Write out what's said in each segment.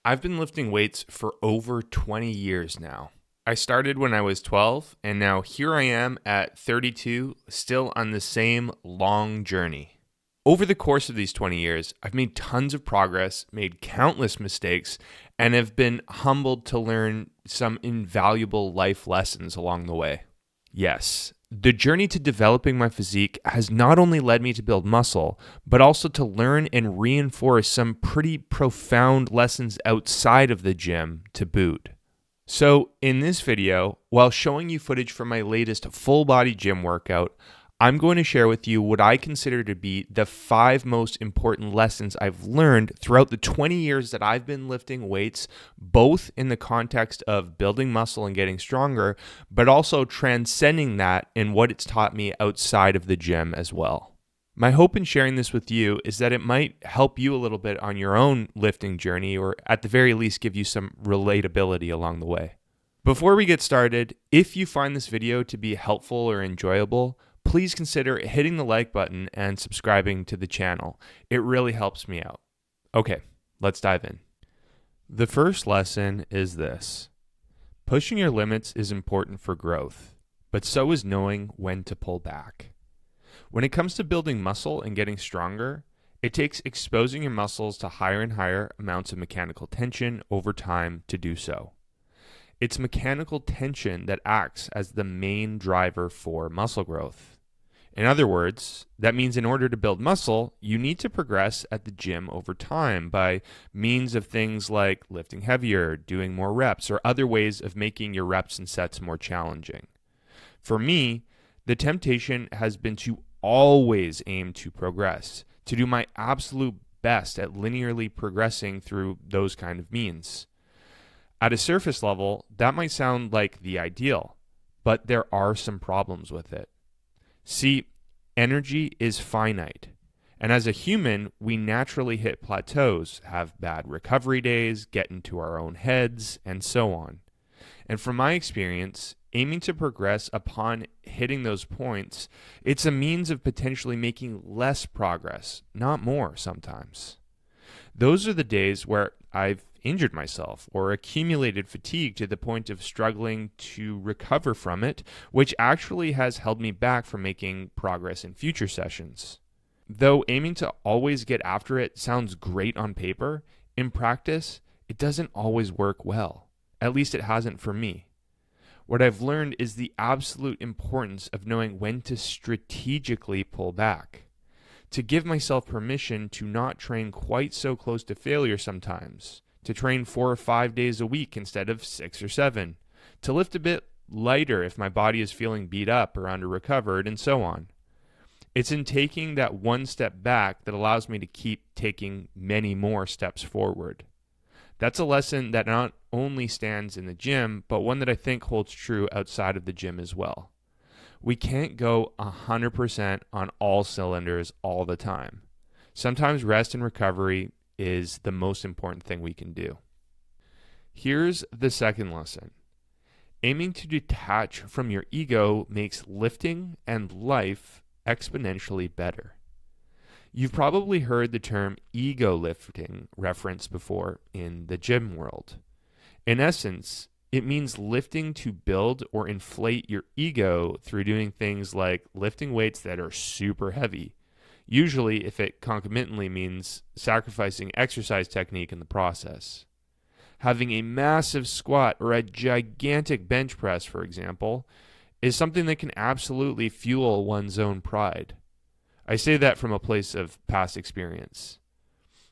I've been lifting weights for over 20 years now. I started when I was 12, and now here I am at 32, still on the same long journey. Over the course of these 20 years, I've made tons of progress, made countless mistakes, and have been humbled to learn some invaluable life lessons along the way. Yes, the journey to developing my physique has not only led me to build muscle, but also to learn and reinforce some pretty profound lessons outside of the gym to boot. So in this video, while showing you footage from my latest full body gym workout, I'm going to share with you what I consider to be the 5 most important lessons I've learned throughout the 20 years that I've been lifting weights, both in the context of building muscle and getting stronger, but also transcending that in what it's taught me outside of the gym as well. My hope in sharing this with you is that it might help you a little bit on your own lifting journey, or at the very least give you some relatability along the way. Before we get started, if you find this video to be helpful or enjoyable, please consider hitting the like button and subscribing to the channel. It really helps me out. Okay, let's dive in. The first lesson is this: pushing your limits is important for growth, but so is knowing when to pull back. When it comes to building muscle and getting stronger, it takes exposing your muscles to higher and higher amounts of mechanical tension over time to do so. It's mechanical tension that acts as the main driver for muscle growth. In other words, that means in order to build muscle, you need to progress at the gym over time by means of things like lifting heavier, doing more reps, or other ways of making your reps and sets more challenging. For me, the temptation has been to always aim to progress, to do my absolute best at linearly progressing through those kind of means. At a surface level, that might sound like the ideal, but there are some problems with it. See, energy is finite, and as a human, we naturally hit plateaus, have bad recovery days, get into our own heads, and so on. And from my experience, aiming to progress upon hitting those points, it's a means of potentially making less progress, not more sometimes. Those are the days where I've injured myself or accumulated fatigue to the point of struggling to recover from it, which actually has held me back from making progress in future sessions. Though aiming to always get after it sounds great on paper, in practice, it doesn't always work well. At least it hasn't for me. What I've learned is the absolute importance of knowing when to strategically pull back, to give myself permission to not train quite so close to failure sometimes, to train 4 or 5 days a week instead of 6 or 7, to lift a bit lighter if my body is feeling beat up or under-recovered, and so on. It's in taking that one step back that allows me to keep taking many more steps forward. That's a lesson that not only stands in the gym, but one that I think holds true outside of the gym as well. We can't go 100% on all cylinders all the time. Sometimes rest and recovery is the most important thing we can do. Here's the second lesson. Aiming to detach from your ego makes lifting and life exponentially better. You've probably heard the term ego lifting referenced before in the gym world. In essence, it means lifting to build or inflate your ego through doing things like lifting weights that are super heavy, usually if it concomitantly means sacrificing exercise technique in the process. Having a massive squat or a gigantic bench press, for example, is something that can absolutely fuel one's own pride. I say that from a place of past experience.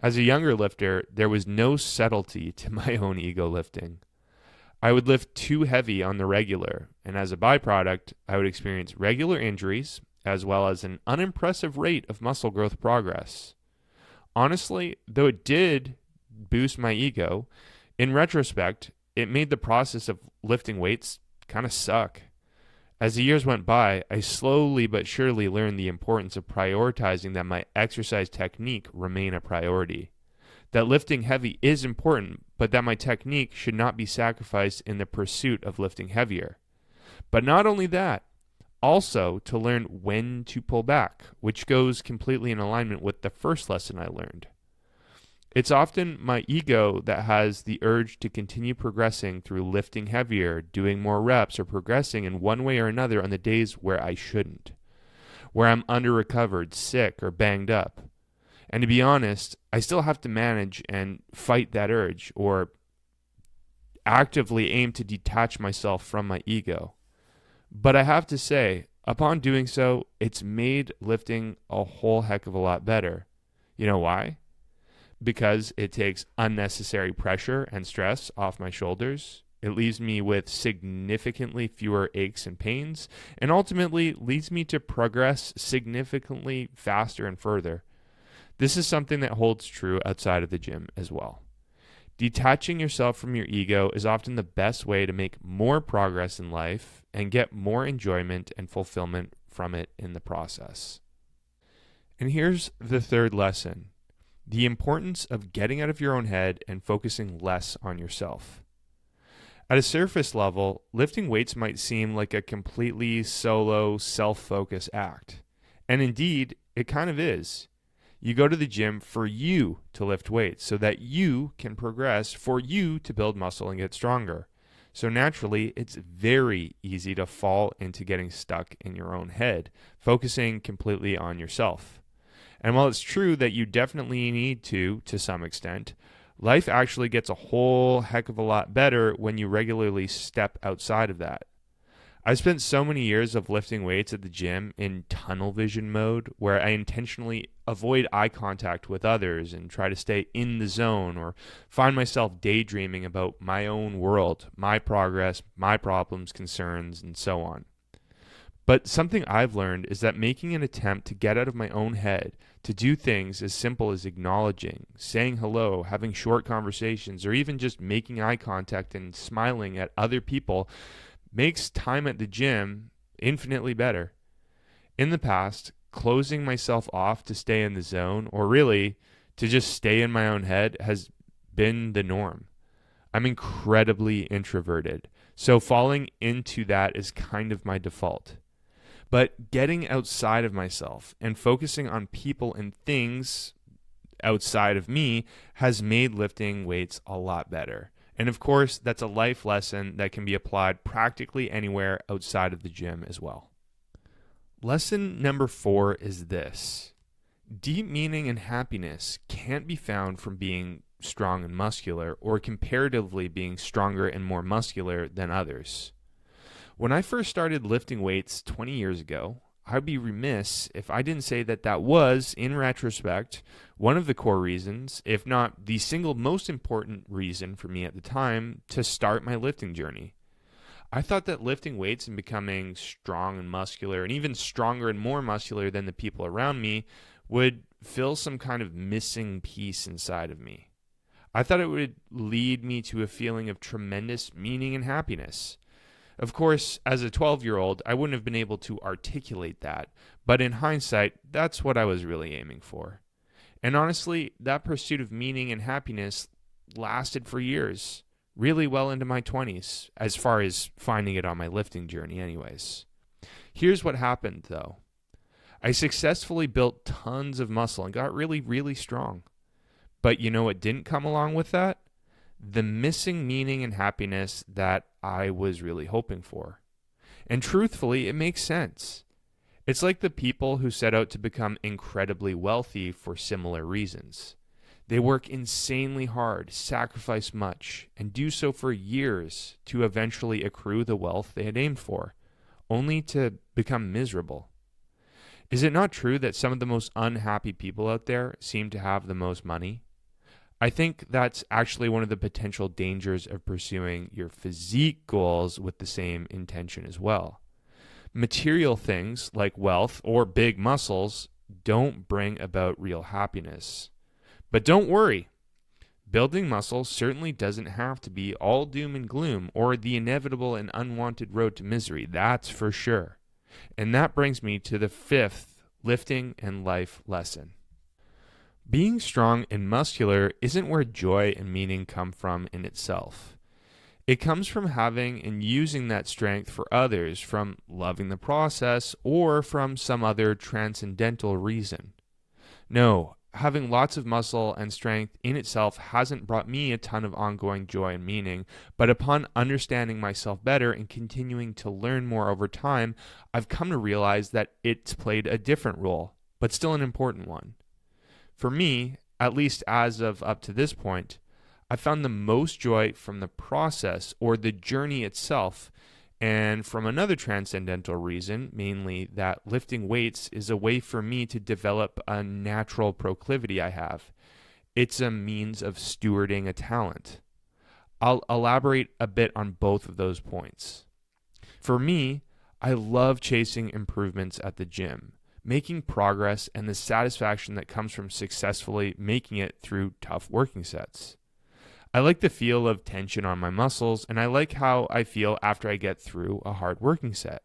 As a younger lifter, there was no subtlety to my own ego lifting. I would lift too heavy on the regular, and as a byproduct, I would experience regular injuries, as well as an unimpressive rate of muscle growth progress. Honestly, though it did boost my ego, in retrospect, it made the process of lifting weights kind of suck. As the years went by, I slowly but surely learned the importance of prioritizing that my exercise technique remain a priority. That lifting heavy is important, but that my technique should not be sacrificed in the pursuit of lifting heavier. But not only that, also to learn when to pull back, which goes completely in alignment with the first lesson I learned. It's often my ego that has the urge to continue progressing through lifting heavier, doing more reps, or progressing in one way or another on the days where I shouldn't, where I'm under-recovered, sick, or banged up. And to be honest, I still have to manage and fight that urge, or actively aim to detach myself from my ego. But I have to say, upon doing so, it's made lifting a whole heck of a lot better. You know why? Because it takes unnecessary pressure and stress off my shoulders. It leaves me with significantly fewer aches and pains, and ultimately leads me to progress significantly faster and further. This is something that holds true outside of the gym as well. Detaching yourself from your ego is often the best way to make more progress in life and get more enjoyment and fulfillment from it in the process. And here's the third lesson: the importance of getting out of your own head and focusing less on yourself. At a surface level, lifting weights might seem like a completely solo, self-focused act. And indeed, it kind of is. You go to the gym for you to lift weights so that you can progress, for you to build muscle and get stronger. So naturally, it's very easy to fall into getting stuck in your own head, focusing completely on yourself. And while it's true that you definitely need to some extent, life actually gets a whole heck of a lot better when you regularly step outside of that. I spent so many years of lifting weights at the gym in tunnel vision mode, where I intentionally avoid eye contact with others and try to stay in the zone, or find myself daydreaming about my own world, my progress, my problems, concerns, and so on. But something I've learned is that making an attempt to get out of my own head, to do things as simple as acknowledging, saying hello, having short conversations, or even just making eye contact and smiling at other people makes time at the gym infinitely better. In the past, closing myself off to stay in the zone, or really to just stay in my own head, has been the norm. I'm incredibly introverted, so falling into that is kind of my default. But getting outside of myself and focusing on people and things outside of me has made lifting weights a lot better. And of course, that's a life lesson that can be applied practically anywhere outside of the gym as well. Lesson number 4 is this: deep meaning and happiness can't be found from being strong and muscular, or comparatively being stronger and more muscular than others. When I first started lifting weights 20 years ago, I'd be remiss if I didn't say that that was, in retrospect, one of the core reasons, if not the single most important reason for me at the time, to start my lifting journey. I thought that lifting weights and becoming strong and muscular, and even stronger and more muscular than the people around me, would fill some kind of missing piece inside of me. I thought it would lead me to a feeling of tremendous meaning and happiness. Of course, as a 12-year-old, I wouldn't have been able to articulate that, but in hindsight, that's what I was really aiming for. And honestly, that pursuit of meaning and happiness lasted for years, really well into my 20s, as far as finding it on my lifting journey anyways. Here's what happened, though. I successfully built tons of muscle and got really, really strong. But you know what didn't come along with that? The missing meaning and happiness that I was really hoping for. And truthfully, it makes sense. It's like the people who set out to become incredibly wealthy for similar reasons. They work insanely hard, sacrifice much, and do so for years to eventually accrue the wealth they had aimed for, only to become miserable. Is it not true that some of the most unhappy people out there seem to have the most money? I think that's actually one of the potential dangers of pursuing your physique goals with the same intention as well. Material things like wealth or big muscles don't bring about real happiness. But don't worry. Building muscle certainly doesn't have to be all doom and gloom or the inevitable and unwanted road to misery, that's for sure. And that brings me to the 5th lifting and life lesson. Being strong and muscular isn't where joy and meaning come from in itself. It comes from having and using that strength for others, from loving the process, or from some other transcendental reason. No, having lots of muscle and strength in itself hasn't brought me a ton of ongoing joy and meaning, but upon understanding myself better and continuing to learn more over time, I've come to realize that it's played a different role, but still an important one. For me, at least as of up to this point, I found the most joy from the process or the journey itself, and from another transcendental reason, mainly that lifting weights is a way for me to develop a natural proclivity I have. It's a means of stewarding a talent. I'll elaborate a bit on both of those points. For me, I love chasing improvements at the gym, making progress, and the satisfaction that comes from successfully making it through tough working sets. I like the feel of tension on my muscles, and I like how I feel after I get through a hard working set.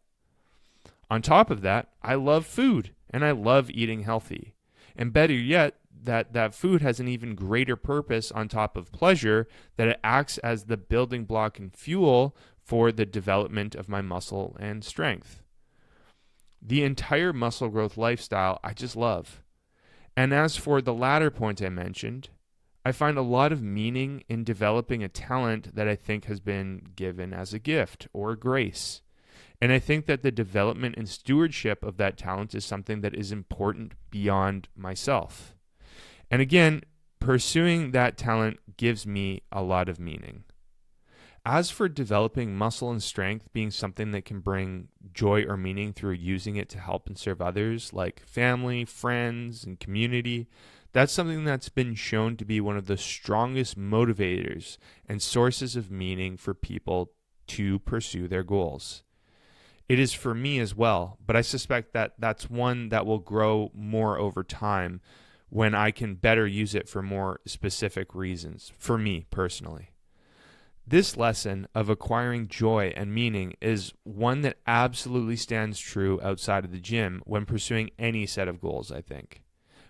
On top of that, I love food, and I love eating healthy. And better yet, that food has an even greater purpose on top of pleasure, that it acts as the building block and fuel for the development of my muscle and strength. The entire muscle growth lifestyle I just love. And as for the latter point I mentioned, I find a lot of meaning in developing a talent that I think has been given as a gift or grace. And I think that the development and stewardship of that talent is something that is important beyond myself. And again, pursuing that talent gives me a lot of meaning. As for developing muscle and strength being something that can bring joy or meaning through using it to help and serve others, like family, friends, and community, that's something that's been shown to be one of the strongest motivators and sources of meaning for people to pursue their goals. It is for me as well, but I suspect that that's one that will grow more over time when I can better use it for more specific reasons, for me personally. This lesson of acquiring joy and meaning is one that absolutely stands true outside of the gym when pursuing any set of goals, I think.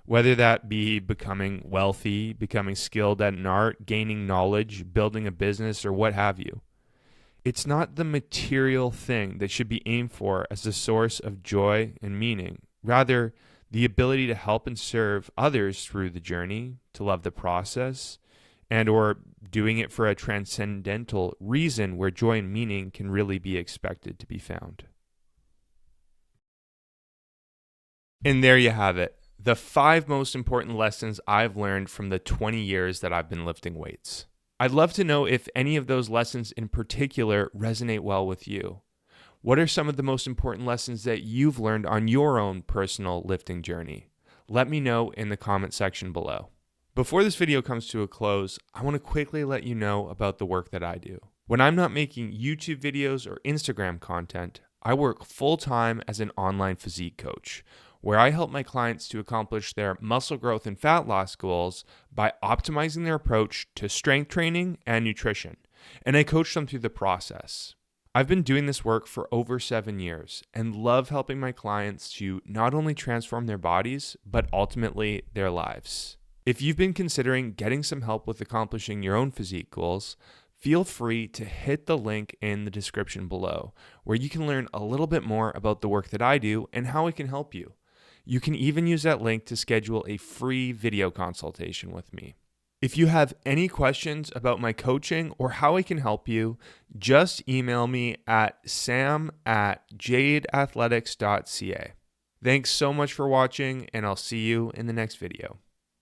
Whether that be becoming wealthy, becoming skilled at an art, gaining knowledge, building a business, or what have you. It's not the material thing that should be aimed for as the source of joy and meaning. Rather, the ability to help and serve others through the journey, to love the process, and or doing it for a transcendental reason where joy and meaning can really be expected to be found. And there you have it. The 5 most important lessons I've learned from the 20 years that I've been lifting weights. I'd love to know if any of those lessons in particular resonate well with you. What are some of the most important lessons that you've learned on your own personal lifting journey? Let me know in the comment section below. Before this video comes to a close, I want to quickly let you know about the work that I do. When I'm not making YouTube videos or Instagram content, I work full-time as an online physique coach, where I help my clients to accomplish their muscle growth and fat loss goals by optimizing their approach to strength training and nutrition, and I coach them through the process. I've been doing this work for over 7 years and love helping my clients to not only transform their bodies, but ultimately their lives. If you've been considering getting some help with accomplishing your own physique goals, feel free to hit the link in the description below, where you can learn a little bit more about the work that I do and how I can help you. You can even use that link to schedule a free video consultation with me. If you have any questions about my coaching or how I can help you, just email me at sam@jadeathletics.ca. Thanks so much for watching, and I'll see you in the next video.